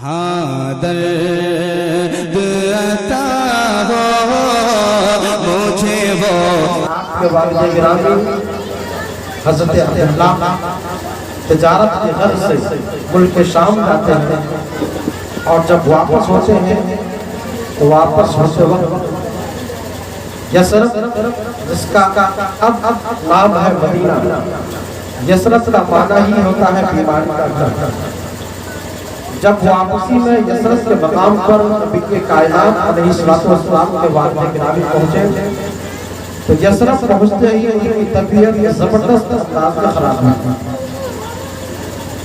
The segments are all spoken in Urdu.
ہاں درد عطا ہو مجھے وہ آپ کے والد گرامی حضرت عبداللہ تجارت کے غرض سے ملک شام جاتے ہیں اور جب واپس ہوتے ہیں تو واپس ہوتے وقت یثرب جس کا اب نام ہے مدینہ، یثرب کا معنی ہی ہوتا ہے بیماری کا گھر۔ جب واپسی میں یثرب کے مقام پر نبی کے کائنات علیہ السلام کے والد گرامی پہنچے تو یثرب پہنچتے ہی ان کی طبیعت زبردست انداز میں خراب ہوئی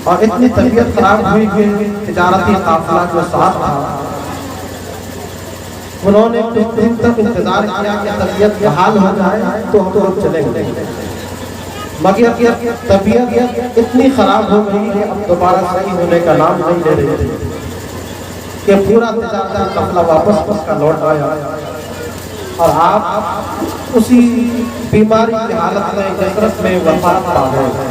اور اتنی طبیعت خراب ہوئی کہ تجارتی قافلہ جو ساتھ تھا انہوں نے کچھ دن تک انتظار کیا کہ طبیعت بحال ہو جائے تو ہم لوگ چلے گئے، مگر طبیعت اتنی خراب ہو گئی کہ اب دوبارہ صحیح ہونے کا نام نہیں لے رہی تھی کہ پورا تجارتی قافلہ واپس کا لوٹ آیا اور آپ اسی بیماری کی حالت میں یثرب میں وفات پا گئے۔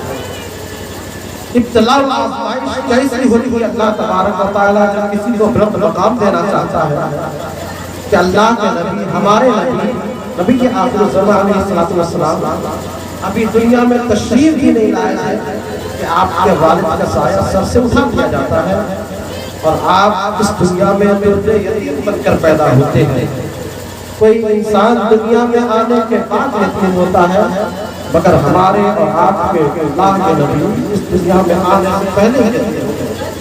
ابتلا و آزمائش کیسی ہوتی ہے اللہ تبارک و تعالیٰ جب کسی کو بلند مقام دینا چاہتا ہے کہ اللہ کے نبی ہمارے نبی کے آخر الزمان علیہ السلام ابھی دنیا میں تشریف ہی نہیں لائے ہیں کہ آپ کے والد کا سایہ سر سے اٹھا دیا جاتا ہے اور آپ اس دنیا میں مردے یتیم بن کر پیدا ہوتے ہیں۔ کوئی انسان دنیا میں آنے کے بعد یتیم ہوتا ہے مگر ہمارے اور آپ کے اللہ کے نبی اس دنیا میں آنے سے پہلے ہی یتیم ہوتے ہیں۔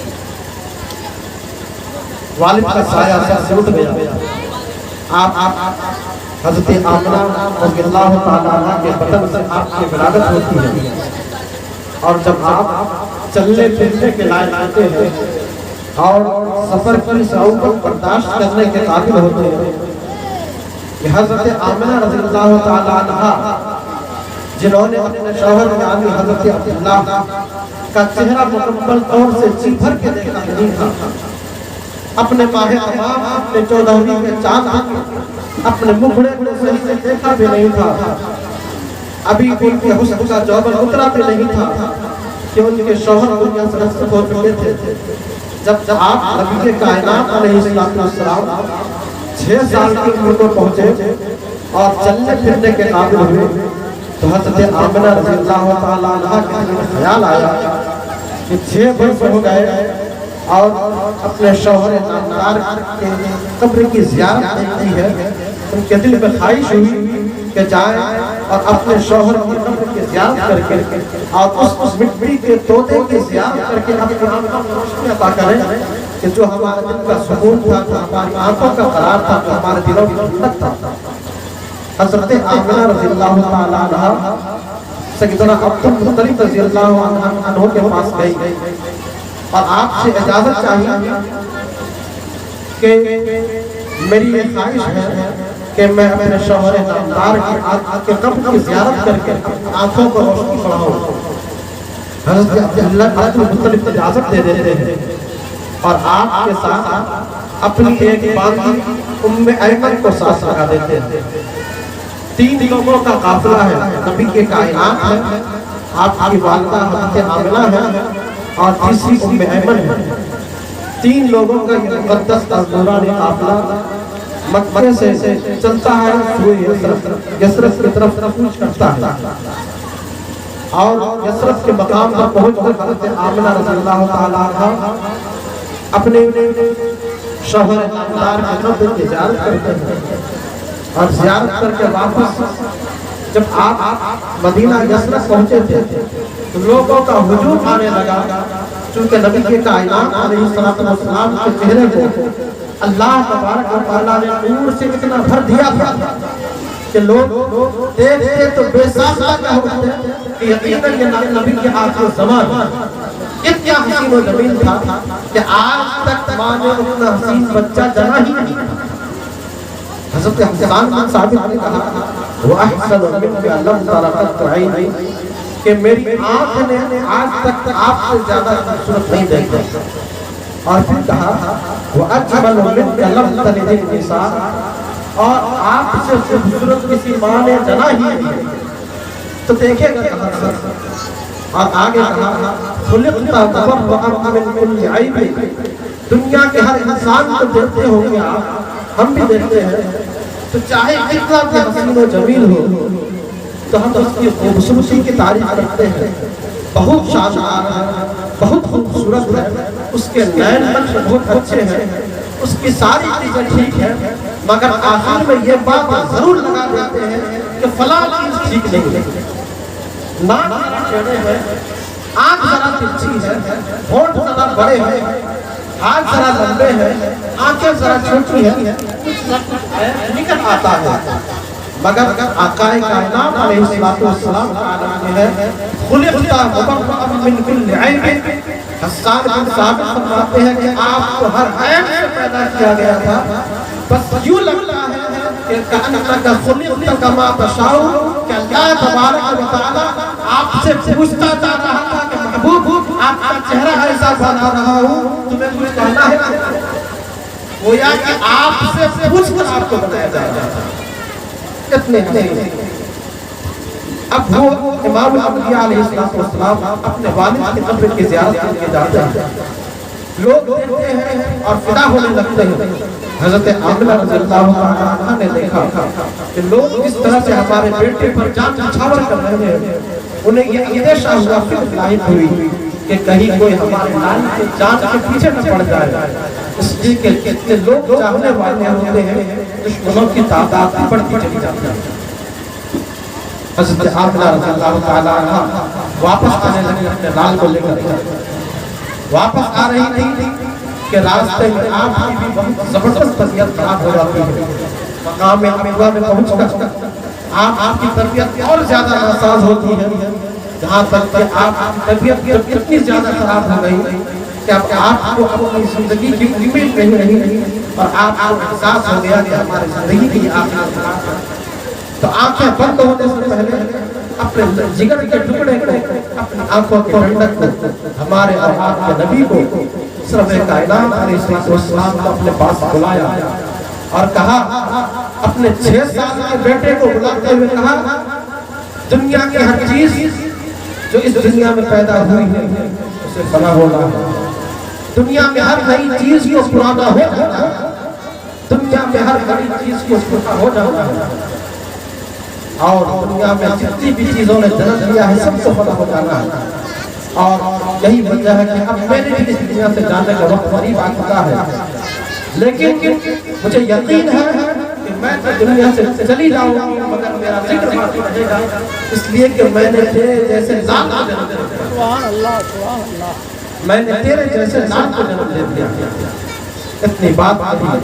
والد کا سایہ سر سے اٹھ گیا، آپ حضرت آمنہ رضی اللہ تعالیٰ عنہ کے بدن سے آپ کی ولادت ہوتی ہے اور جب آپ چلنے پھرنے کے لائق آتے ہیں اور سفر کی صعوبت برداشت کرنے کے قابل ہوتے ہیں کہ حضرت آمنہ رضی اللہ تعالیٰ عنہ جنہوں نے اپنے شوہر یعنی حضرت عبداللہ کا چہرہ مکمل طور سے جی بھر کے دیکھا نہیں تھا، اپنے ماہ امام اپنے 14ویں کے چاند اپنے مکھڑے کو صحیح سے دیکھا بھی نہیں تھا، ابھی ان کے حسن کا جوبن اترا بھی نہیں تھا کہ ان کے شوہر دنیا سے رخصت ہو چکے تھے۔ جب آپ نبی کے کائنات علیہ السلام 6 سال کی عمر کو پہنچے اور چلنے پھرنے کے قابل ہوئے تو حضرت آمنہ رضی اللہ تعالیٰ عنہ کے دل میں خیال آیا کہ 6 برس ہو گئے اور اپنے شوہر نامدار کے قبر کی زیارت دیکھتی ہے، ان کے دل میں خواہش ہوئی کہ جائیں اور اپنے شوہر کی قبر کی زیارت کر کے اور اس مٹی کے طوطے کی زیارت کر کے اپنی آنکھوں میں روشنی عطا کریں کہ جو ہمارے دل کا سکون تھا، جو ہماری آنکھوں کا قرار تھا، جو ہمارے دلوں کی ٹھنڈک تھا۔ حضرت آمنہ رضی اللہ تعالیٰ عنہ سیدنا عبد المطلب رضی اللہ عنہ کے پاس گئی اور آپ سے اجازت چاہیے کہ میری یہ خواہش ہے کہ میں اپنے شوہر نامدار کی قبر کی زیارت کر کے آنکھوں کو روشنی بڑھاؤں۔ حضرت عبد المطلب اجازت دے دیتے ہیں اور آپ کے ساتھ اپنی ایک باندھی ام ایمن کو ساتھ لگا دیتے ہیں۔ 3 لوگوں کا قافلہ ہے، نبی کے کائنات ہے، آپ کی والدہ حضرت آمنہ ہے اور تیسری ام ایمن ہے۔ 3 لوگوں کا یہ مقدس اور نورانی قافلہ مکہ سے چلتا ہے یثرب کی طرف کوچ کرتا ہے اور یثرب کے مقام پر پہنچ کر حضرت آمنہ رضی اللہ تعالیٰ عنہ اپنے شوہر نامدار کی قبر کی زیارت کرتے ہیں اور زیارت کر کے واپس جب آپ مدینہ یثرب پہنچے تھے تو لوگوں کا ہجوم آنے لگا چونکہ نبی کے کائنات علیہ السلام کے چہرے کو اللہ تبارک و تعالیٰ نے نور سے اتنا بھر دیا تھا کہ لوگ دیکھتے تو بے ساختہ کیا ہوتے کہ یقیناً یہ نبی کے آخر زمان اتنا حسین و جمیل تھا کہ آج تک ماں نے اتنا حسین بچہ جنا ہی نہیں۔ حضرت حسان بن ثابت نے کہا وَأَحْسَنُ مِنْكَ لَمْ تَرَ قَطُّ عَيْنِي کہ میری آنکھ نے آج تک آپ سے زیادہ خوبصورت نہیں دیکھا، اور پھر کہا وَأَجْمَلُ مِنْكَ لَمْ تَلِدِ النِّسَاءُ اور آپ سے خوبصورت کسی ماں نے جنا ہی نہیں تو دیکھے گا کہاں سے۔ اور آگے کہا خُلِقْتَ مُبَرَّأً مِنْ كُلِّ عَیْبٍ دنیا کے ہر انسان کو دیکھتے ہوں گے آپ، ہم بھی دیکھتے ہیں، تو چاہے کتنا بھی حسین و جمیل ہو تو ہم اس کی خوبصورتی کی تعریف کرتے ہیں، بہت شاندار ہے، بہت خوبصورت ہے، اس کے نین نقش بہت اچھے ہیں، اس کی ساری چیزیں ٹھیک ہیں، مگر آخر میں یہ بات ضرور لگا دیتے ہیں کہ فلاں چیز ٹھیک نہیں ہے، ناک ذرا ٹیڑھے ہیں، آنکھ ذرا ترچھی ہے، ہونٹ ذرا بڑے ہیں، ہاتھ ذرا لمبے ہیں، آنکھیں ذرا چھوٹی ہیں، کچھ نہ کچھ نکل آتا ہے، مگر آقا کائنات علیہ السلام کا عالم ہے خلقتا مبرأ من کل عیب۔ حسان بن ثابت فرماتے ہیں کہ آپ کو ہر عیب سے پیدا کیا گیا تھا، بس یوں لگتا ہے کہ کأنک خلقت کما تشاء، کہ اللہ تبارک و تعالی آپ سے پوچھتا جا رہا تھا کہ محبوب آپ کا چہرہ ایسا بنا رہا ہوں، تمہیں کچھ کہنا ہے؟ گویا کہ آپ سے پوچھ کر آپ کو بنایا جا رہا تھا، اتنے حسین۔ اب وہ امام الانبیاء علیہ السلام اپنے والد کی قبر کی زیارت کے لیے جاتے ہیں، لوگ دیکھتے ہیں اور فدا ہونے لگتے ہیں۔ حضرت آمنہ رضی اللہ عنہا نے دیکھا کہ لوگ اس طرح سے ہمارے بیٹے پر جان نچھاور کر رہے ہیں، انہیں یہ اندیشہ ہوا، فکر لاحق ہوئی کہ کہیں کوئی ہمارے لال کے جان کے پیچھے نہ پڑ جائے، اس لیے کہ جتنے لوگ چاہنے والے ہوتے ہیں دشمنوں کی تعداد بڑھتی چلی جاتی ہے۔ حضرت آمنہ رضی اللہ تعالیٰ عنہ واپس آنے لگے اپنے لال کو لے کر، واپس آ رہی تھی کہ راستے میں آپ کی بھی بہت زبردست طبیعت خراب ہو جاتی ہے، مقام امرا میں پہنچ کر آپ کی طبیعت اور زیادہ ناساز ہوتی ہے، جہاں تک کہ آپ کی طبیعت اتنی زیادہ خراب ہو گئی کہ اب آپ کو اپنی زندگی کی امید نہیں رہی اور آپ کو احساس ہو گیا کہ ہماری زندگی کی آخری بات ہے۔ تو آنکھیں بند ہونے سے پہلے اپنے جگر کے ٹکڑے کو، اپنی آنکھوں کے ٹھنڈک کو، ہمارے اور آپ کے نبی کو صرف کائنات علیہ السلام کو اپنے پاس بلایا اور کہا، اپنے 6 سال کے بیٹے کو بلاتے ہوئے کہا، دنیا کی ہر چیز جو اس دنیا میں پیدا ہوئی ہے اسے فنا ہونا، دنیا میں ہر نئی چیز کو پرانا ہو جانا، دنیا میں ہر نئی چیز کو پرانا ہو جانا، اور دنیا میں جتنی بھی چیزوں نے جنم لیا ہے سب سے فنا ہو جانا ہے، اور یہی وجہ ہے کہ اب میرے بھی اس دنیا سے جانے کا وقت قریب آ چکا ہے، لیکن مجھے یقین ہے کہ میں تو دنیا سے چلی جاؤں گا مگر میرا ذکر باقی رہے گا، اس لیے کہ میں نے تیرے جیسے لال کو جنم دے دیا، میں نے تیرے جیسے لال کو جنم دے دیا۔ اتنی بات آئی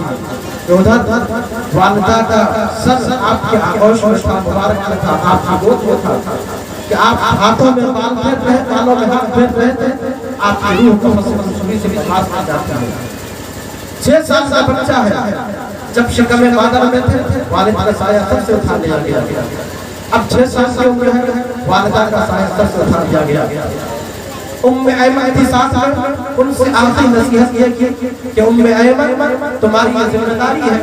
کہ ادھر والدہ کا سر آپ کے آغوش میں تھا، مبارک میں تھا، آپ کی گود میں تھا، کہ آپ ہاتھوں میں بال پھیر رہے، بالوں میں ہاتھ پھیر رہے تھے، آپ کی روح کو مسلسلی سے بخاص کی جاتی ہے۔ 6 سال کا بچہ ہے، جب شکم مادر میں تھے والد کا سایہ سب سے اٹھا لیا گیا، اب 6 سال کی عمر ہے، والدہ کا سایہ سب سے اٹھا لیا گیا۔ ام ایمن تھی ساتھ میں، ان سے آخری نصیحت یہ کی کہ ام ایمن تمہاری یہ ذمہ داری ہے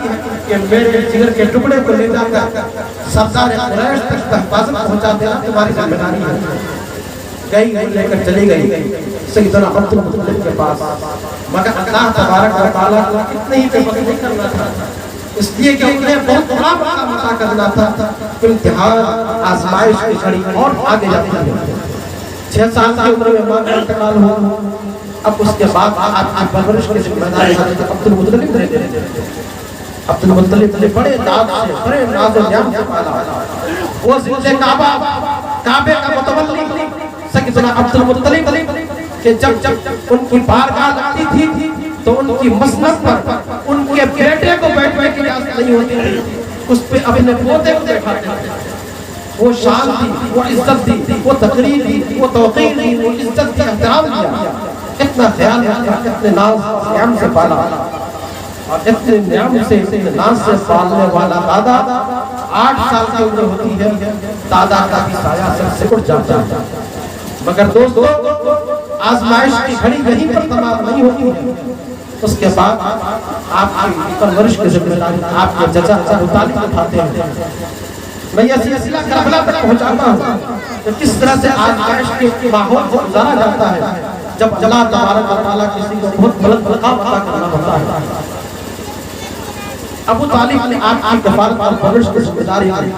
کہ میرے جگر کے ٹکڑے کو لے جا کر سردار قریش تک حفاظت پہنچا دینا تمہاری ذمہ داری ہے۔ گئی لے کر چلی گئی سیدنا عبد المطلب کے پاس، مگر اللہ تبارک و تعالیٰ اتنے ہی پہ بس نہیں کرنا تھا، اس لیے کہ انہیں بہت بڑا مقام عطا کرنا تھا، امتحان آزمائش کی گھڑی اور آگے جاتی ہے۔ 6 سال کی عمر میں ماں کا انتقال ہوا، اب اس کے بعد آپ کی پرورش کی ذمہ داری حضرت عبد المطلب نے دے دی۔ عبد المطلب نے بڑے ناز سے، بڑے ناز و نیام سے پالا، وہ ضد کعبہ، کعبے کا متولی سیدنا عبد المطلب کہ جب ان کی بارگاہ لگتی تھی تو ان کی مسند پر ان کے بیٹے کو بیٹھنے کی اجازت نہیں ہوتی تھی، اس پہ اپنے پوتے کو بیٹھاتے تھے۔ وہ شان تھی، وہ عزت تھی، وہ تقریر تھی، وہ توقیر تھی، وہ عزت تھی، احترام دیا، اتنا خیال رکھا، اتنے ناز نیام سے پالا، اور اتنے نیام سے اتنے ناز سے پالنے والا دادا 8 سال کی عمر ہوتی ہے، دادا کا بھی سایہ سر سے اٹھ جاتا ہے۔ مگر دوستو آزمائش کی گھڑی یہیں پر تمام نہیں ہوتی ہے، اس کے بعد آپ کی پرورش کی ذمہ داری آپ کے چچا ابو طالب اٹھاتے ہیں۔ میں یہ سلسلہ کربلا تک پہنچاتا ہوں کہ کس طرح سے آزمائش کے ماحول سے گزارا جاتا ہے، جب اللہ تبارک و تعالیٰ کسی کو بہت بلند مقام عطا کرنا ہوتا ہے، ابو طالب نے آپ کی کفالت اور پرورش کی ذمہ داری لی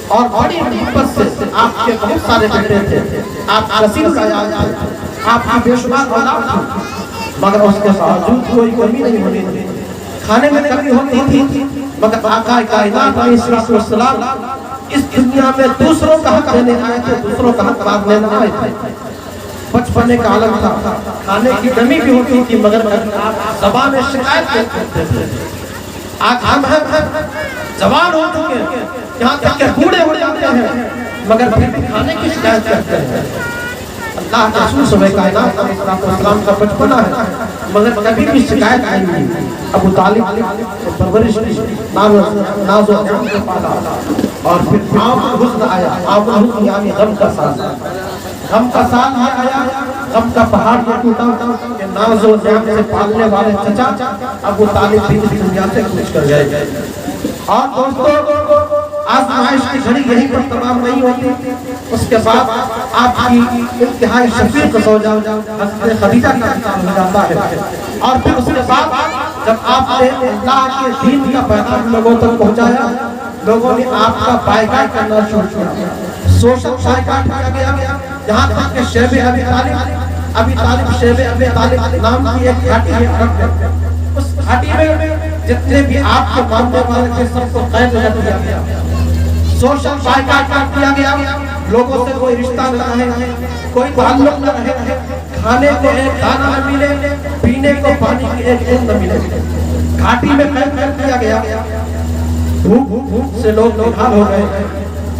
اور بڑی محبت سے آپ کے بہت سارے بیٹے تھے، آپ کثیر عیال تھے، آپ کی بے شمار اولاد تھی، مگر اس کے باوجود کوئی کمی نہیں ہوتی تھی، کھانے میں کمی ہوتی تھی، مگر آقا کائنات علیہ السلام اس دنیا میں دوسروں کا حق دینے آئے تھے، دوسروں کا حق مانگنے نہ آئے تھے۔ بچپنے کا عالم تھا، کھانے کی کمی بھی ہوتی تھی، مگر زبان میں شکایت کرتے تھے۔ آج ہم جوان ہو چکے ہیں، یہاں تک کہ بوڑھے ہو جاتے ہیں، مگر پھر بھی کھانے کی شکایت کرتے ہیں۔ اللہ کے رسول صلی اللہ علیہ وسلم کا بچپنا ہے، مگر کبھی بھی شکایت نہیں ہوئی۔ ابو طالب کی پرورش کی، ناز و نعمت سے پالا، اور پھر عام الحزن آیا۔ عام الحزن یعنی غم کا سال، غم کا سال یہ آیا، غم کا پہاڑ یہ ٹوٹا کہ ناز و نعمت سے پالنے والے چچا ابو طالب بھی اس دنیا سے کوچ کر گئے۔ اور دوستو، آزمائش کی گھڑی یہیں پر تمام نہیں ہوتی، اس کے بعد آپ کی انتہائی شفیق زوجہ حضرت خدیجہ کا انتقال ہو جاتا ہے، اور پھر اس کے بعد جب آپ نے اللہ کے دین کا پیغام لوگوں تک پہنچایا، لوگوں نے آپ کا بائیکاٹ کرنا شروع کیا، سوشل بائیکاٹ کیا گیا، یہاں تک کہ شیب ابی طالب شیب ابی طالب نام کی ایک گھاٹی ہے عرب میں، اس گھاٹی میں جتنے بھی آپ کے ماننے والے تھے سب کو قید کر دیا گیا، سوشل بائیکاٹ کیا گیا، لوگوں سے کوئی رشتہ نہ رہے، کوئی تعلق نہ رہے، کھانے کو ایک دانہ نہ ملے، پینے کو پانی کی ایک بوند نہ ملے، گھاٹی میں قید کر دیا گیا، بھوک سے لوگ نڈھال ہو گئے،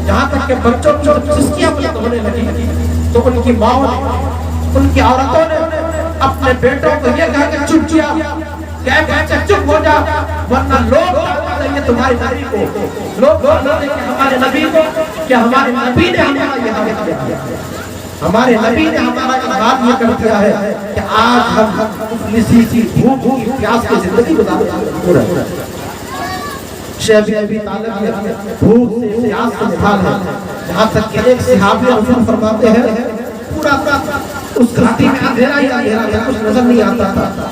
جہاں تک کہ بچوں کو چسکیاں بلند ہونے لگی تو ان کی ماں نے، ان کی عورتوں نے اپنے بیٹوں کو یہ کہا کہ چپ کیا، کہ بچے چپ ہو جا، ورنہ لوگ کہتے ہیں تمہارے نبی کو، لوگ کہتے ہیں ہمارے نبی کو، کہ ہمارے نبی نے ہمارا یہ حال کیا، ہمارے نبی نے ہمارا یہ حال یہ کر دیا ہے کہ آج ہم مفلسی کی بھوک کی پیاس کی زندگی گزار رہے ہیں۔ شیب ابی طالب نے بھوک سے پیاس سے نکال ہے، جہاں تک کہ ایک صحابی رسول فرماتے ہیں پورا اس گھاٹی میں اندھیرا ہی اندھیرا تھا، کچھ نظر نہیں آتا تھا۔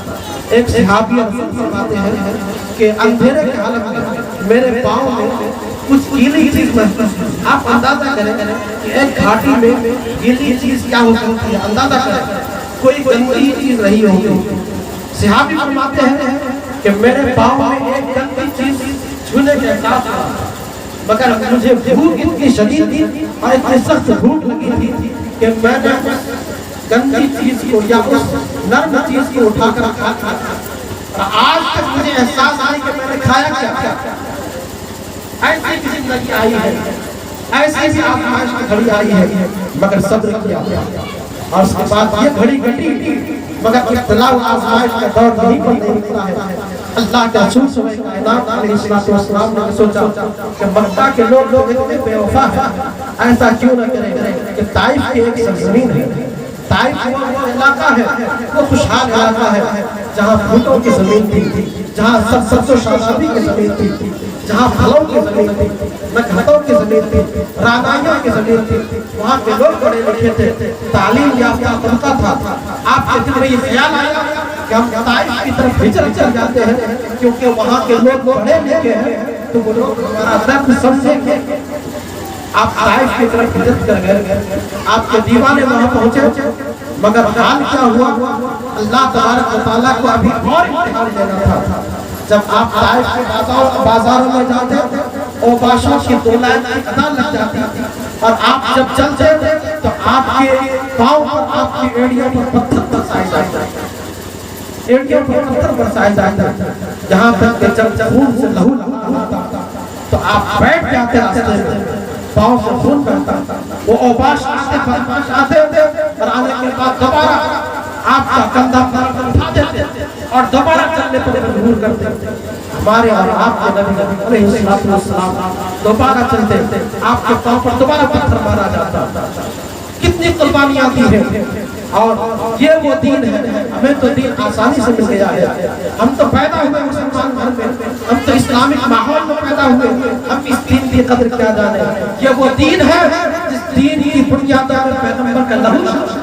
ایک صحابی رسول فرماتے ہیں کہ اندھیرے کے حالت میں میرے پاؤں میں کچھ گیلی چیز محسوس ہوئی۔ آپ اندازہ کریں کہ ایک گھاٹی میں گیلی چیز کیا ہو سکتی ہے، اندازہ کریں کوئی گندی چیز نہیں ہوگی۔ صحابی فرماتے ہیں کہ میرے پاؤں میں ایک گندی چیز چھونے کے احساس ہوا، مگر مجھے بھوک اتنی شدید تھی اور اتنی سخت بھوک لگی تھی کہ میں نے اس گندی چیز کو یا اس نرم چیز کو اٹھا کر کھایا، اور آج تک مجھے احساس آئی کہ میں نے کھایا کیا۔ ایسی بھی زندگی آئی ہے، ایسی بھی آزمائش کی گھڑی آئی ہے، مگر صبر کیا، اور اس کے بعد یہ گھڑی گھٹی، مگر ابتلاء و آزمائش کا دور یہیں پر نہیں رکتا ہے۔ اللہ کے رسول صلی اللہ علیہ وسلم نے سوچا کہ مکہ کے لوگ اتنے بے وفا ہیں، ایسا کیوں نہ کریں کہ طائف کی ایک سرزمین ہے، طائف وہ علاقہ ہے، وہ خوشحال علاقہ ہے جہاں پھولوں کی زمین تھی، جہاں سبز و شادابی کی زمین تھی، جہاں پھلوں کی زمین تھی، نکھتوں کی زمین تھی، رانائیوں کی زمین تھی، وہاں کے لوگ پڑھے لکھے تھے، تعلیم یافتہ طبقہ تھا۔ آپ کے دل میں یہ خیال آیا کہ ہم طائف کی طرف ہجرت چل جاتے ہیں، کیونکہ وہاں کے لوگ پڑھے لکھے ہیں تو وہ لوگ ہمارا درد سمجھیں گے۔ آپ طائف کی طرف ہجرت کر گئے، آپ کے دیوانے وہاں پہنچے، مگر حال کیا ہوا، اللہ تبارک و تعالیٰ کو ابھی اور امتحان دینا تھا۔ جب آپ طائف کے بازاروں میں جاتے اوباشوں کی دولائن کی ادا لگ جاتی، اور آپ جب چلتے تو آپ کے پاؤں پر، آپ کی ایڑیوں پر پتھر برسائے جاتے، ایڑیوں پر پتھر برسائے جاتے، جہاں تک کہ جب خون سے لہو ہوتا تو آپ بیٹھ جاتے راستے میں، پاؤں سے خون بہتا، وہ اوباش آتے اور آنے کے بعد دوبارہ آپ کا کندھا اٹھا دیتے اور دوبارہ چلنے پر مجبور کرتے۔ ہمارے اور آپ کے نبی علیہ السلام دوبارہ چلتے، آپ کے پاؤں پر دوبارہ پتھر مارا جاتا۔ کتنی قربانیاں دی ہیں، اور یہ وہ دین ہے، ہمیں تو دین آسانی سے مل گیا ہے۔ ہم تو پیدا ہوئے مسلمان گھر میں، ہم تو اسلامک ماحول میں پیدا ہوئے، ہم اس دین کی قدر کیا جانے۔ یہ وہ دین ہے جس دین کی بنیادوں میں پیغمبر کا لہو،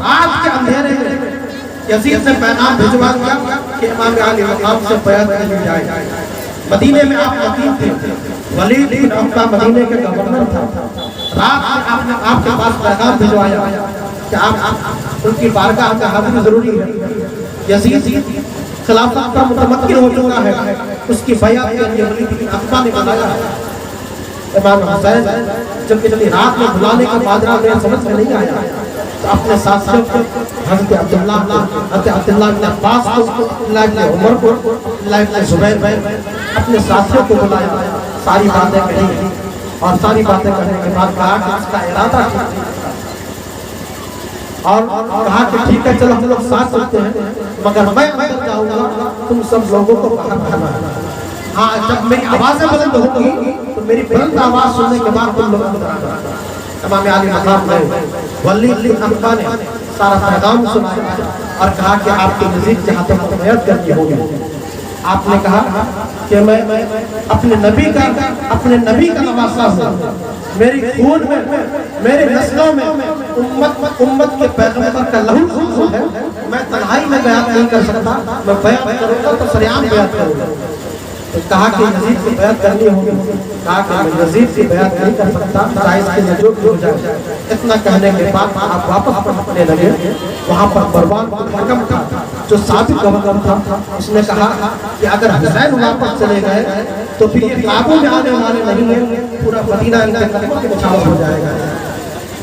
رات کے اندھیرے میں یزید نے پیغام بھجوا دیا کہ امام علی مقام سے بیعت کر لی جائے. مدینے میں آپ مقیم تھے. ولید بن عقبہ مدینے کے گورنر تھا. رات میں آپ نے آپ کے پاس پیغام بھجوایا کہ آپ ان کی بارگاہ میں حاضری ضروری ہے. یزید خلافت کا متمکن ہو چکا ہے. اس کی بیعت کے لیے ولید بن عقبہ نے بلایا. امام حسین جب اتنی رات میں بلانے کا ماجرا میرے سمجھ میں نہیں آیا تو اپنے ساتھیوں کو حضرت عبداللہ بن عباس کو، عبداللہ بن عمر کو، عبداللہ بن زبیر اپنے ساتھیوں کو بلایا. ساری باتیں کہی اور ساری باتیں کرنے کے بعد کہا کہ اس کا ارادہ اور کہا کہ ٹھیک ہے چلو ہم لوگ ساتھ چلتے ہیں مگر میں اندر جاؤں گا تم سب لوگوں کو باہر رہنا ہے. ہاں جب میری آوازیں بلند ہوگی تو میری بلند آواز سننے کے بعد تم لوگ اندر آنا. امام علی مقام میں ولید بن عقبہ نے سارا پیغام سنایا اور کہا کہ آپ کے نزدیک جہاں تک بیعت کرنی ہوگی. آپ نے کہا کہ میں اپنے نبی کا نواسا ہوں. میری خون میں میرے نسلوں میں امت کے پیغمبر کا لہو ہے. میں تنہائی میں بیعت نہیں کر سکتا. میں بیعت کروں گا تو سریعان بیعت کروں گا. کہا کہ یزید کی بیعت کرنی ہوگی. کہا کہ میں یزید کی بیعت نہیں کر سکتا چاہے اس کے جو بھی ہو جائے. اتنا کہنے کے بعد آپ واپس پلٹنے لگے. وہاں پر مروان بن حکم تھا جو سابق گورنر تھا. اس نے کہا کہ اگر حسین واپس چلے گئے تو پھر یہ قابو میں آنے والے نہیں ہیں. پورا مدینہ ان کے قدموں کے نچھاور ہو جائے گا.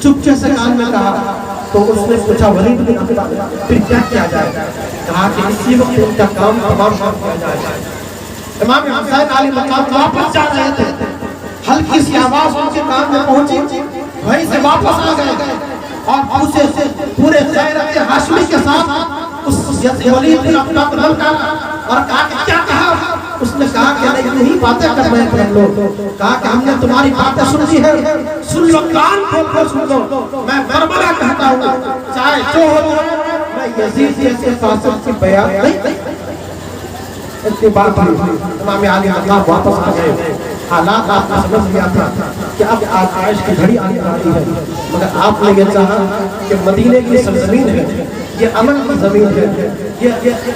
چپکے سے کان میں کہا تو اس نے پوچھا ولید بن عقبہ پھر کیا کیا جائے. کہا کہ اسی وقت ان کا کام تمام کیا جائے. امام حسین علی مقام واپس جا رہے تھے. ہلکی سی آواز ان کے کان میں پہنچی. وہیں سے واپس آ گئے اور پورے غیرت ہاشمی کے ساتھ اس ولید بن عقبہ کو للکارا اور کہا کہ کیا کہا. اس نے کہا کہ نہیں یہی باتیں کر رہے ہیں ہم لوگ. کہا کہ ہم نے تمہاری باتیں سن لی ہے. سن لو کان کھول کر سن لو. میں بربرا کہتا ہوں چاہے جو ہو میں یزید جیسے فاسق کی بیعت نہیں. اتنی بات ہوئی. امام علی مقام واپس آ گئے. حالات آپ نے سمجھ لیا تھا کہ اب آزمائش کی گھڑی آنے والی ہے. مگر آپ نے یہ چاہا کہ مدینے کی سرزمین ہے, یہ امن کی زمین ہے, یہ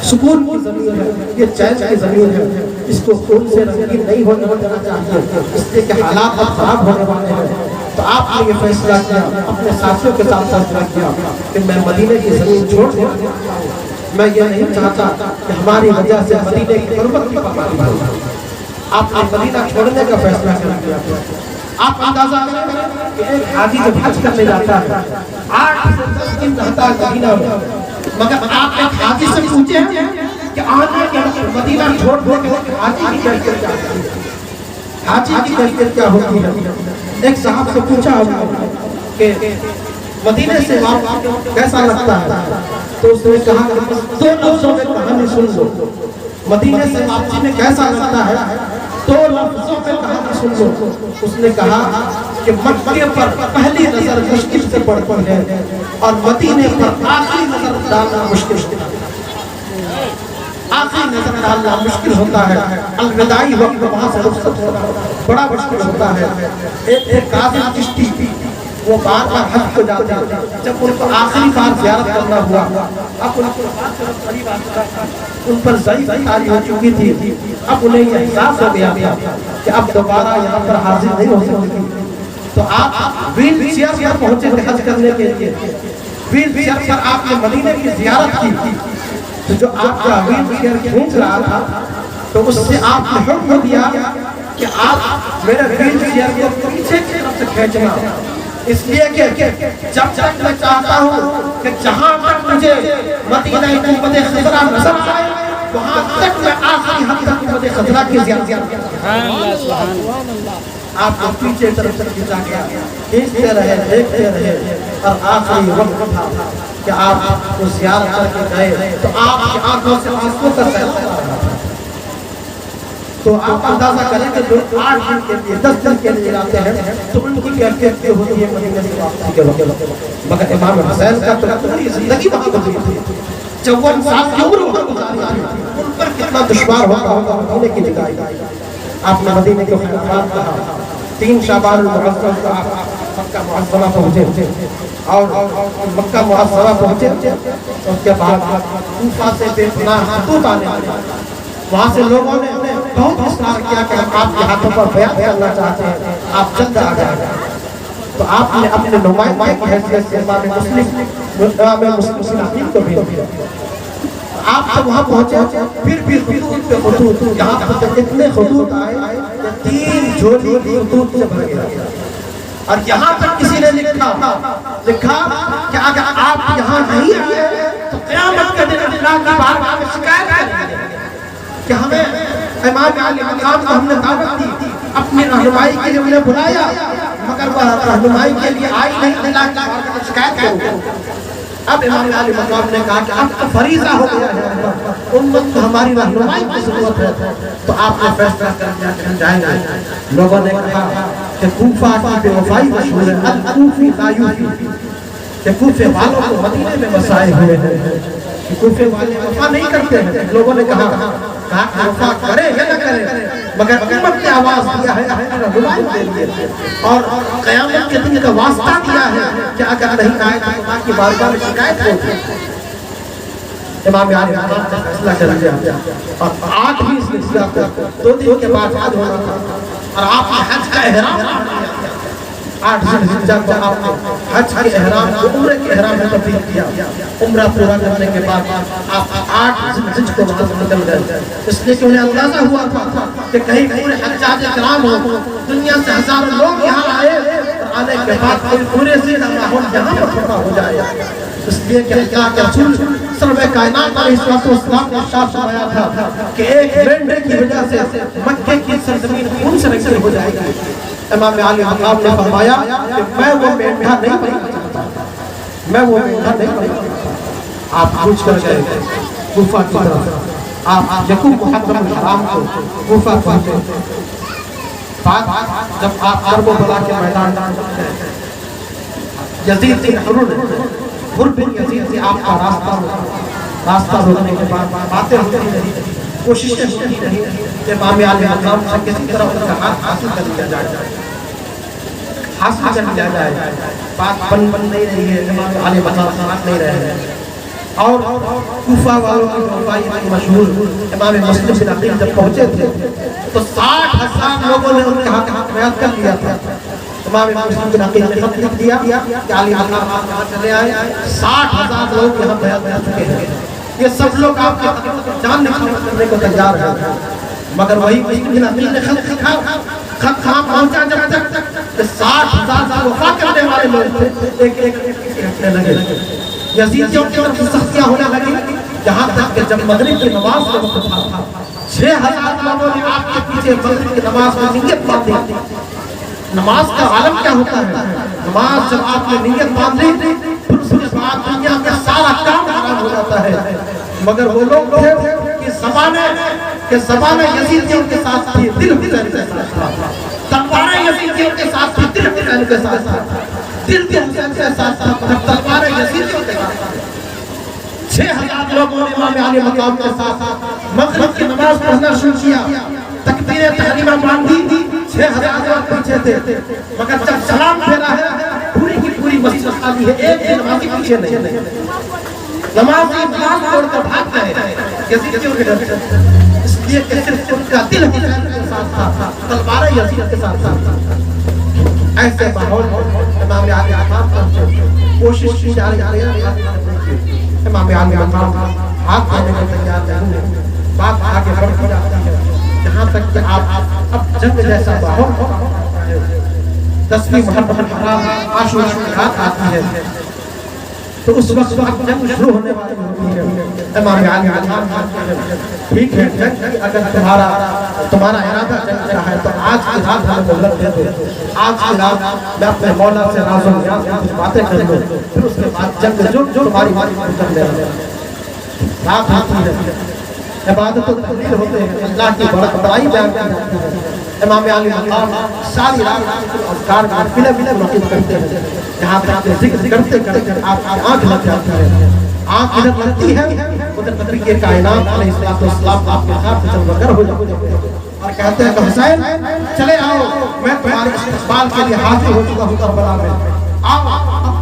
سکون کی زمین ہے, یہ چین کی زمین ہے. اس کو خون سے رنگین نہیں ہونے دینا چاہیے, اس لیے کہ حالات اب خراب ہونے والے ہیں. تو آپ نے یہ فیصلہ کیا, اپنے ساتھیوں کے ساتھ فیصلہ کیا کہ میں مدینے کی زمین چھوڑ دوں. میں یہ نہیں چاہتا کہ ہماری وجہ سے مدینے کی غربت کی پامال ہو. آپ نے مدینہ چھوڑنے کا فیصلہ کیا. آپ اندازہ کریں کہ ایک حاجی جب حج کرنے جاتا ہے 8 سے 10 دن رہتا ہے مدینہ میں, مگر آپ ایک حاجی سے پوچھیں کہ آنے کے وقت مدینہ چھوڑ دے کے حاجی کی کیفیت کیا ہوتی ہے, حاجی کی کیفیت کیا ہوتی ہے. ایک صاحب سے پوچھا کہ مدینے سے واپس کیسا لگتا ہے, تو اس نے کہا کہ 2 لفظوں میں کہانی سن لو. مدینے سے واپسی میں کیسا لگتا ہے 2 لفظوں میں کہانی سن لو. اس نے کہا کہ مکے پر پہلی نظر مشکل سے پڑتی ہے اور مدینے پر آخری نظر ڈالنا مشکل ہے. آخری نظر ڈالنا مشکل ہوتا ہے. الوداعی وقت وہاں سے رخصت ہونا بڑا مشکل ہوتا ہے. ایک قاضی چشتی وہ بار بار حج کو جاتے ہیں, جب ان کو آخری بار زیارت کرنا ہوا اب ان پر ضعیف تاری ہو چکی تھی. اب انہیں یہ احساس ہو گیا کہ اب دوبارہ یہاں پر حاضر نہیں ہو سکتی. تو آپ ویل چیئر پر پہنچے تھے حج کرنے کے لیے. ویل چیئر پر آپ نے مدینے کی زیارت کی. تو جو آپ کا ویل چیئر کھینچ رہا تھا تو اس سے آپ نے حکم دیا کہ آپ میرے ویل چیئر کو پیچھے کی طرف سے کھینچنا, اس لیے کہ جب تک میں چاہتا ہوں کہ جہاں تک مجھے مدینہ گنبد خضرا نظر آئے وہاں تک میں آخری حد تک گنبد خضرا کی زیارت کرتا ہوں. آپ کو پیچھے طرف سے کھینچا گیا, کھینچتے رہے, دیکھتے رہے, اور آخری وقت تھا کہ آپ کو زیارت کر کے گئے تو آپ کی آنکھوں سے آنسوں کا سیل آ رہا تھا. تو آپ اندازہ کریں کہ جو 8 دن کے لیے 10 دن کے لیے جاتے ہیں تو ان کی کیفیت ہوتی ہے مدینے سے واپسی کے وقت. مگر امام حسین کا تو پوری زندگی وہاں گزری تھی, 54 سال کی عمر وہاں گزاری تھی. ان پر کتنا دشوار ہوگا مدینے کی جگہ. آپ نے مدینے کے خیرات کہا. 3 شعبان المعظم کو آپ مکہ معظمہ پہنچے. اور مکہ معظمہ پہنچے، اس کے بعد کوفہ سے بے پناہ خطوط آنے لگے، وہاں سے لوگوں نے بہت اصرار کیا کہ ہم آپ کے ہاتھوں پر بیعت کرنا چاہتے ہیں، آپ جلد آ جائیں۔ تو آپ نے اپنے نمائندے کی حیثیت سے امام مسلم عقیل کو بھی دیا۔ آپ جب وہاں پہنچے، پھر بھی خطوط پہ خطوط، یہاں پر اتنے خطوط آئے کہ 3 جھولی خطوط سے بھر گیا۔ اور یہاں تک کسی نے لکھا کہ اگر آپ یہاں نہیں آئے تو قیامت کے دن اللہ کی بارگاہ میں شکایت کریں گے کہ ہمیں امام علی مقام کو ہم نے دعوت دی، اپنی رہنمائی کے لیے انہیں بلایا، مگر وہ رہنمائی کے لیے آئی نہیں، اللہ کی بارگاہ میں شکایت کریں گے۔ اب امام علی مقام نے کہا کہ اب تو فریضہ ہو گیا ہے، امت کو ہماری رہنمائی کی ضرورت ہے، تو آپ نے فیصلہ کر دیا کہ ہم جائیں گے۔ لوگوں نے کہا کہ کوفہ کی بے وفائی مشہور ہے، الکوفی لا یوفی، کہ کوفے والوں کو مدینے میں مسائے ہوئے ہیں کہ کوفے والے وفا نہیں کرتے ہیں۔ لوگوں نے کہا کہ وفا کرے یا نہ کرے، مگر امت نے آواز دیا ہے رہنمائی کے لیے، اور قیامت کے دن کا واسطہ دیا ہے کہ اگر نہیں آئے تو اللہ کی بارگاہ میں شکایت ہوگی۔ امام علی مقام نے فیصلہ کر دیا، اور 8 ہی سلسلہ کو 2 دن کے بعد حج ہونا تھا، اور آپ نے حج کا احرام لیا۔ 8 ذی الحجہ کو آپ نے حج کے احرام کو عمرے کے احرام میں تبدیل کیا۔ عمرہ پورا کرنے کے بعد آپ 8 ذی الحجہ کو وہاں سے نکل گئے، اس لیے کہ انہیں اندازہ ہوا تھا کہ کہیں پورے حجاج کرام ہو، دنیا سے ہزاروں لوگ یہاں آئے، اور آنے کے بعد کوئی پورے سے ماحول یہاں پر پڑا ہو جائے۔ اس لیے کہ اللہ کے رسول سرور کائنات علیہ السلام نے ارشاد فرمایا تھا کہ ایک مینڈے کی وجہ سے مکے کی سرزمین خون سے رنگین ہو جائے گی۔ امام علی مقام نے فرمایا کہ میں وہ مینڈا نہیں بننا چاہتا، میں وہ مینڈا نہیں بننا چاہتا۔ آپ پوچھ کر گئے کوفہ کی طرف، آپ یکم محرم الحرام کو کوفہ پہنچے۔ بات جب آپ کربلا کے میدان میں یزید بن حر بن یزید سے آپ کا راستہ روکنے کے بعد باتیں ہوتی رہی، کوششیں ہوتی رہی کہ امام علی مقام سے کسی طرح ان کا ہاتھ حاصل کر لیا جائے، بات بن نہیں رہی ہے، امام علی مقام سے ہاتھ نہیں رہے ہیں۔ اور کوفہ والوں کی رہنمائی مشہور امام مسلم بن عقیل جب پہنچے تھے تو 60,000 لوگوں نے ان کے ہاتھ بیعت کر لیا تھا۔ امام مسلم بن عقیل نے خط لکھ دیا کہ علی مقام آپ یہاں چلے آئے، 60,000 لوگ یہاں بیعت کر چکے ہیں، یہ سب لوگ آپ کے جان نکھانے کرنے کو تیار ہیں۔ مگر وہی مسلم بن عقیل نے خط لکھا، خط کہاں پہنچا جب تک کہ 60,000 سے وفا کرنے والے لوگ تھے ایک ہٹنے لگے، یزیدیوں کی طرف سختیاں ہونے لگی، یہاں تک کہ جب مغرب کی نماز کا وقت تھا 6,000 لوگوں نے آپ کے پیچھے مغرب کی نماز میں نیت باندھی۔ نماز کا عالم کیا ہوتا ہے؟ نماز جب آپ نے نیت باندھی پھر اس کے بعد دنیا کا سارا کام خراب ہو جاتا ہے۔ مگر وہ لوگ تھے کہ زبانیں یزیدیوں کے ساتھ تھی، دل حسین کے ساتھ تھا، تلواریں یزیدیوں کے ساتھ تھی، دل حسین کے ساتھ تھا، دل کے حسین کے ساتھ تھا، تلواریں یزیدیوں کے ساتھ تھی۔ 6,000 لوگوں نے امام علی مقام کے ساتھ مغرب کی نماز پڑھنا شروع کیا، تکبیر تحریمہ باندھی، 6,000 لوگ پیچھے تھے، مگر جب سلام پھیرا ہے پوری کی پوری مسجد خالی ہے، ایک بھی نمازی پیچھے نہیں، نمازی نماز چھوڑ کر بھاگ گئے یزیدیوں کے ڈر سے، اس لیے کہ صرف ان کا دل حسین کے ساتھ تھا، تلواریں یزید کے ساتھ تھا۔ ایسے ماحول امام علی مقام پر کوشش کی جا رہی ہے، امام علی مقام ہاتھ آنے کو تیار نہیں ہے، بات آگے بڑھتی جاتی ہے، یہاں تک کہ آپ اب جنگ جیسا ماحول 10ویں محرم الحرام عاشورہ کی رات آتی ہے، تو اس وقت جنگ شروع ہونے والی ہوتی ہے۔ امام علی ٹھیک ہے، جنگ کی اگر تمہارا ارادہ جنگ کا ہے تو آج کی رات ہمیں مہلت دے دو، آج کی رات میں اپنے مولا سے راز و نیاز کچھ باتیں کر لوں، پھر اس کے بعد جنگ جو تمہاری کر لے رات آتی ہے، عبادت و تقریر ہوتے ہیں، اللہ کی بڑائی بیان کی جاتی ہے۔ امام علی مقام ساری رات اذکار کا فلے منعقد کرتے ہیں، جہاں تک ذکر کرتے کرتے آپ کی آنکھ لگ جاتی ہے، آنکھ ادھر لگتی ہے ادھر نبی کے کائنات علیہ السلام آپ کے ساتھ جلوگر ہو جاتے ہیں اور کہتے ہیں کہ حسین چلے آؤ، میں تمہارے استقبال کے لیے حاضر ہو چکا ہوں کربلا میں، آؤ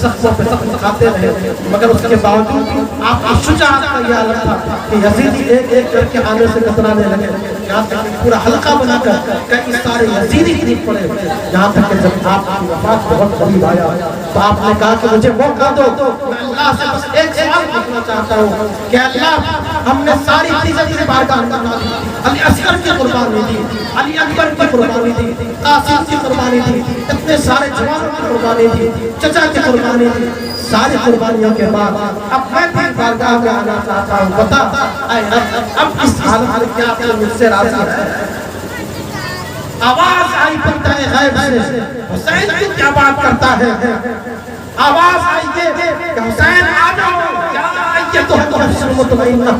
سختوں پہ سخت کھاتے رہے، مگر اس کے باوجود آپ کی شجاعت کا یہ عالم تھا کہ یزیدی ایک ایک کر کے آنے سے کترانے لگے، یہاں تک کہ پورا حلقہ بنا کر کئی سارے یزیدی ٹوٹ پڑے، یہاں تک کہ جب آپ کی وفات بہت قریب آیا تو آپ نے کہا کہ مجھے موقع دو، میں اللہ سے بس ایک سوال پوچھنا چاہتا ہوں کہ اللہ ہم نے ساری چیزیں تیرے بارگاہ میں ڈال دی، علی اصغر کی قربانی دی، علی اکبر کی قربانی دی، قاسم کی قربانی دی، اتنے سارے جوانوں کی قربانی دی، چچا کی قربانی دی، ساری قربانیوں کے بعد اب میں بھی بارگاہ میں آنا چاہتا ہوں، بتا اے رب اب اس حالت میں کیا تو مجھ سے راضی ہے؟ آواز آئی پتہ غیب سے، حسین تو کیا بات کرتا ہے؟ آواز آئی کہ حسین آ جاؤ، کیا ایتھا نفس مطمئنہ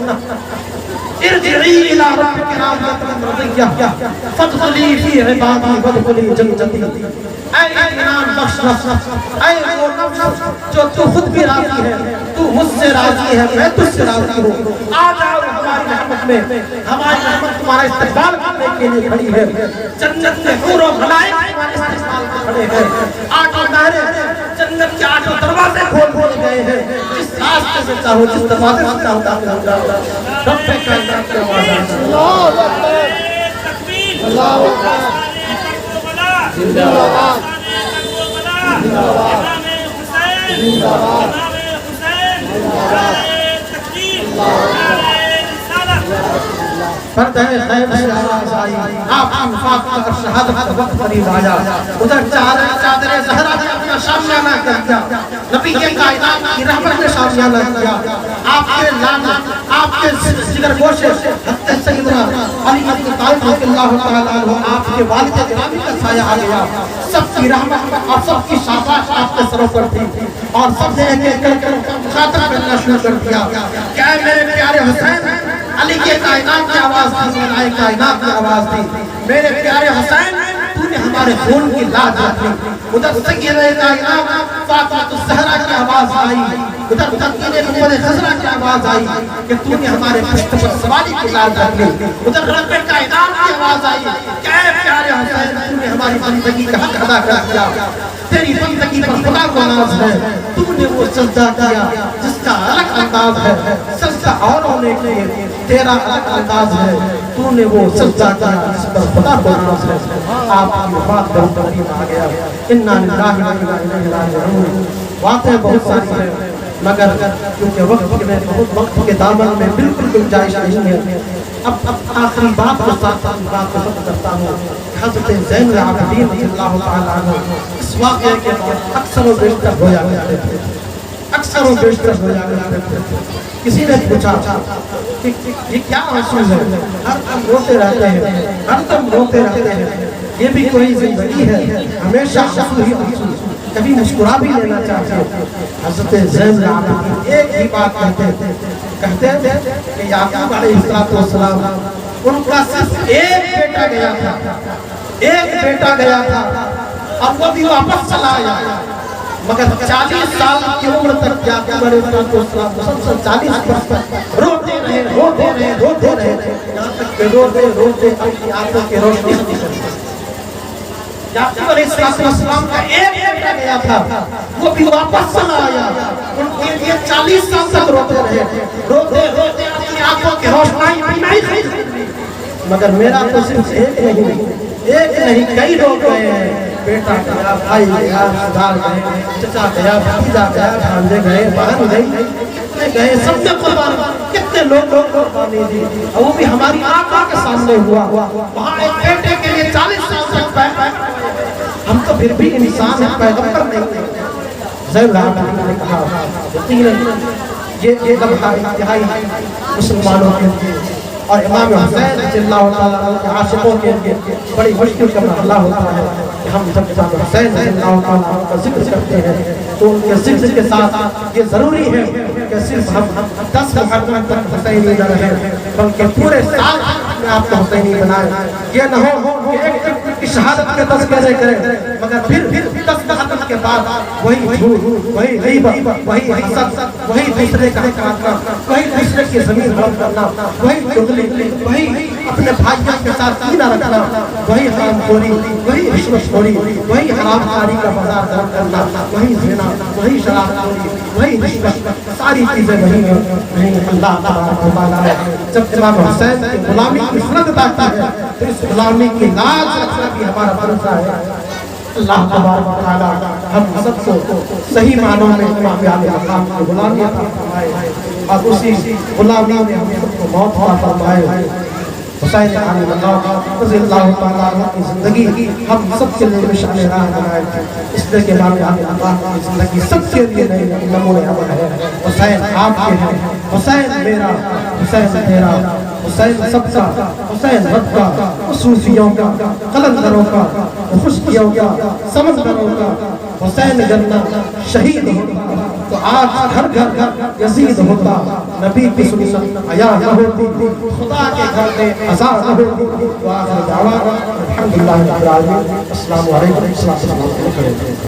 ارجعی الی ربک راضیۃ مرضیہ فادخلی فی عبادی وادخلی جنتی، اے اطمینان بخش نفس، اے وہ نفس جو تو خود بھی راضی ہے، تو مجھ سے راضی ہے، میں تجھ سے راضی ہوں، آ جاؤ ہماری رحمت میں، ہماری رحمت تمہارا استقبال کرنے کے لیے کھڑی ہے، جنت میں حور و ملائک تمہارے استقبال میں کھڑے ہیں، آٹھوں نہریں جنت کے آٹھوں دروازے کھول دیے گئے ہیں، جس راستے سے چاہو جس دروازے سے چاہو داخل ہو جاؤ، رب کائنات کے آواز اللہ اکبر اللہ اکبر زندہ باد زندہ باد زندہ باد فرد ہے غیب سے آواز آئی، آپ کی وفات پر شہادت کا وقت قریب آیا، ادھر چادر زہرا نے اپنا شامیانہ کر دیا، نبی کے کائنات کی رحمت نے شامیانہ کیا، آپ کے لانا آپ کے جگر گوشے حضرت سیدنا علی بن طالب رضی اللہ تعالیٰ عنہ آپ کے والد گرامی کا سایہ آ گیا، سب کی رحمت اور سب کی شاباش آپ کے سروں پر تھی، اور سب نے ایک ایک کر مخاطب کرنا شروع کر دیا کہ اے میرے پیارے حسین، علی کے کائنات کی آواز تھی، علی کائنات کی آواز تھی، میرے پیارے حسین تو نے ہمارے خون کی لاد رکھی، ادھر سیدہ کائنات فاطمہ الزہرا کی آواز آئی، ادھر تقدیر محمد خزرہ کی آواز آئی کہ تو نے ہمارے پشت پر سواری کی لاد رکھی، ادھر رب کائنات کی آواز آئی کہ اے پیارے حسین تو نے ہماری زندگی کا حق ادا کر دیا، تیری زندگی پر خدا کو ناز ہے، تو نے وہ سجدہ کیا جس کا الگ انداز ہے، سجدہ اور ہونے کے لیے تیرا الگ انداز ہے، تو نے وہ سجدہ کیا جس پر خدا کو ناز ہے، آپ کی وفات بہت قریب آ گیا، انا للہ و انا الیہ راجعون، باتیں بہت ساری ہیں مگر کیونکہ وقت میں بہت وقت کے دامن میں بالکل گنجائش نہیں ہے، اب آخری بات کو ساتھ بات کو ختم کرتا ہوں، حضرت زین العابدین رضی اللہ تعالیٰ عنہ اس واقعے کے بعد اکثر و بیشتر ہویا کرتے تھے، اکثر و بیشتر ہویا کرتے تھے، کسی نے پوچھا کہ یہ کیا آنسو ہے، ہر دم روتے رہتے ہیں، ہر دم روتے رہتے ہیں، یہ بھی کوئی زندگی ہے، ہمیشہ آنسو ہی آنسو، کبھی مسکرا بھی لینا چاہتے۔ حضرت زین العابدین ایک ہی بات کہتے تھے کہ یعقوب علیہ السلام ان کا صرف ایک بیٹا گیا تھا، ایک بیٹا گیا تھا اور وہ بھی واپس چلا آیا، مگر 40 سال کی عمر تک یعقوب علیہ السلام مسلسل 40 برس تک روتے رہے روتے رہے روتے رہے، یہاں تک کہ روتے روتے اپنی آنکھوں کی روشنی ختم کر دی۔ یعقوب علیہ السلام کا ایک بیٹا گیا تھا، وہ بھی واپس چلا آیا، ان کے لیے 40 سال تک روتے رہے روتے روتے اپنی آنکھوں کی روشنائی بینائی ختم کر دی، مگر میرا تو صرف ایک نہیں کئی لوگ گئے ہیں، بیٹا گیا، بھائی گیا، دار گئے، چچا گیا، بھتیجا گیا، بھانجے گئے، بہن گئی، کتنے گئے، سب نے قربانی، کتنے لوگ قربانی دی، اور وہ بھی ہماری آنکھوں کے سامنے ہوا، وہاں ایک بیٹے کے لیے 40 سال تک ہم تو پھر بھی انسان ہیں، پیغمبر نہیں۔ زین العابدین نے کہا یقیناً یہ لمحہ انتہائی مسلمانوں کے لیے اور امام حسین رضی اللہ تعالیٰ عنہ کے عاشقوں کے لیے بڑی مشکل کا مرحلہ ہوتا ہے کہ ہم جب امام حسین رضی اللہ تعالیٰ عنہ کا ذکر کرتے ہیں تو ان کے ذکر کے ساتھ یہ ضروری ہے کہ صرف ہم 10 محرم تک حسینی نہ رہیں بلکہ پورے سال میں آپ کو حسینی بنائیں، یہ نہ ہو کہ ایک شہادت کے تذکرے کریں، مگر پھر تذکرہ کے بعد وہی جھوٹ، وہی غیبت، وہی حسد، وہی دوسرے کا کاٹنا، وہی دوسرے کی زمین ہڑپ کرنا، وہی چغلی، وہی اپنے بھائیوں کے ساتھ کینہ رکھنا، وہی حرام خوری، وہی رشوت خوری، وہی حرام کاری کا بازار گرم کرنا، وہی زنا، وہی شراب خوری، وہی رشوت، ساری چیزیں وہی ہیں۔ اللہ تبارک و تعالیٰ جب امام حسین کی غلامی کی سند باتا ہے تو اس غلامی کی لاج رکھنا بھی ہمارا فرض ہے۔ اللہ تبارک و تعالیٰ ہم سب کو صحیح معنوں میں امام علی مقام کی غلامی عطا فرمائے اور اسی غلامی میں ہم سب کو موت عطا فرمائے۔ حسین علی مقام رضی اللہ تعالیٰ عنہ کی زندگی ہم سب کے لیے مشعل راہ بنائے، اس لیے کہ امام علی مقام کی زندگی سب کے لیے نئے نمونے عمل ہے۔ حسین آپ کے ہیں، حسین میرا، حسین تیرا، حسین سب کا، حسین رب کا، صوفیوں کا، قلندروں کا، خشکیوں کا، سمندروں کا۔ حسین گرنا شہید ہوتا تو آج گھر گھر یزید ہوتا، نبی کی سنت عیاں نہ ہوتی، خدا کے گھر میں اذان نہ ہوتی۔ وآخر دعوانا الحمدللہ رب العالمین۔ السلام علیکم۔